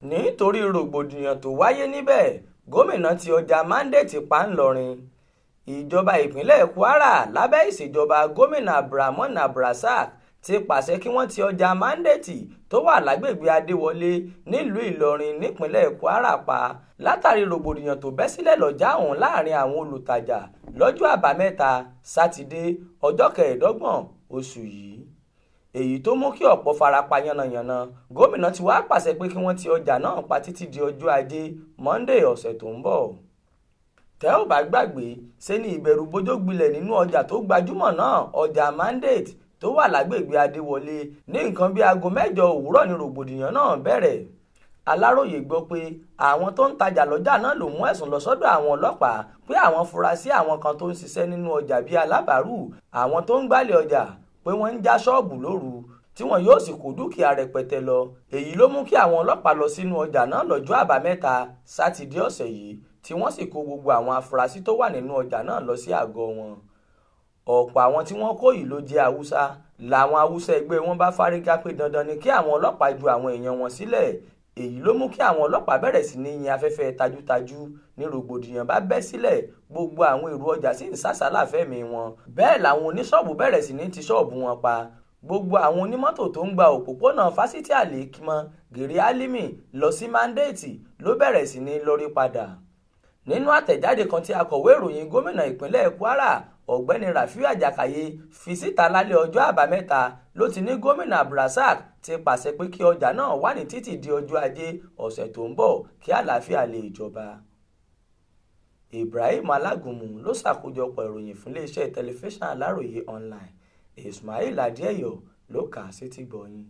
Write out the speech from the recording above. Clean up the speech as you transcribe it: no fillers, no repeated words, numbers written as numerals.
nítorí rògbòdìyàn tó wáyé níbẹ̀ gómìnà ti ọjà mandate pa ńlọrin. Ìjọba ìpínlẹ̀ Kwara lábẹ́ ìṣèjọba gómìnà Abdulrahman Abdulrasaq ti pàṣẹ kí wọ́n ti ọjà mandate tó wà lágbègbè Adéwọlé nílùú Ìlọrin nípínlẹ̀ Kwara pa látàrí rògbòdìyàn tó bẹ́ sílẹ̀ lọ́jà ọ̀hún láàrin àwọn olùtajà lọ́jọ́ àbámẹ́ta sátidé ọjọ́ 25 oṣù yìí, èyí tó mú kí ọ̀pọ̀ farapa yánnayànna. Gómìnà ti wá pàṣẹ pé kí wọ́n ti ọjà náà pa títí di ọjọ́ Ajé Monday ọ̀sẹ̀ tó ń bọ̀. Tẹ́ ò bá gbàgbé, ṣe ni ìbẹ̀rù bójó gbilẹ̀ nínú ọjà tó gbajúmọ̀ náà, ọjà mandate tó wà lágbègbè Adéwọlé ní nǹkan bí aago 8 òwúrọ̀ ní rògbòdìyàn náà bẹ̀rẹ̀. Aláròyé gbọ́ pé àwọn tó ń tajà lọ́jà náà ló mú ẹ̀sùn lọ sọ́dọ̀ àwọn ọlọ́pàá pé àwọn fura sí àwọn kan tó ń ṣiṣẹ́ nínú ọjà bíi alábàárù, àwọn tó ń gbálẹ̀ ọjà pé wọ́n ń já ṣọ́ọ̀bù lóru tí wọn yóò sì kó dúkìá rẹpẹtẹ lọ. Èyí ló mú kí àwọn ọlọ́pàá lọ sínú ọjà náà lọ́jọ́ àbámẹ́ta sátidé ọ̀sẹ̀ yìí tí wọ́n sì kó gbogbo àwọn afurasí tó wà nínú ọjà náà lọ sí àgọ́ wọn. Ọ̀pọ̀ àwọn tí wọ́n kó yìí ló jẹ́ Haúsá, làwọn Haúsá ẹgbẹ́ wọn bá fárígá pé dandan ni kí àwọn ọlọ́pàá ju àwọn èèyàn wọn sílẹ̀. Èyí ló mú kí àwọn ọlọ́pàá bẹ̀rẹ̀ sí ní yin afẹ́fẹ́ tajútajú ní rògbòdìyàn bá bẹ́ sílẹ̀, gbogbo àwọn èrò ọjà sì ń sásàlà fẹ́mi wọn. Bẹ́ẹ̀ làwọn oníṣọ́ọ̀bù bẹ̀rẹ̀ sí ní ti ṣọ́ọ̀bù wọn pa. Gbogbo àwọn onímọ́tò tó ń gba òpópónà Fásitì Àlèkímọ́ Gèrè Álímì lọ sí Mandate ló bẹ̀rẹ̀ sí ní lórí padà. Nínú àtẹ̀jáde kan tí akọ̀wé ìròyìn gómìnà ìpínlẹ̀ Kwara ọ̀gbẹ́ni Rafiu Àjàkáyé fi síta lálẹ́ ọjọ́ àbámẹ́ta ló ti ní gómìnà Abdulrasaq ti pàṣẹ pé kí ọjà náà wà ní títì di ọjọ́ Ajé ọ̀sẹ̀ tó ń bọ̀ kí àlàáfíà lè jọba. Ibrahim Alágúnmu ló ṣàkójọpọ̀ ìròyìn fún iléeṣẹ́ tẹlifíṣàn Aláròyé online. Ismail Adéẹ̀yọ̀ ló kà á sétígbọ̀ọ́ yín.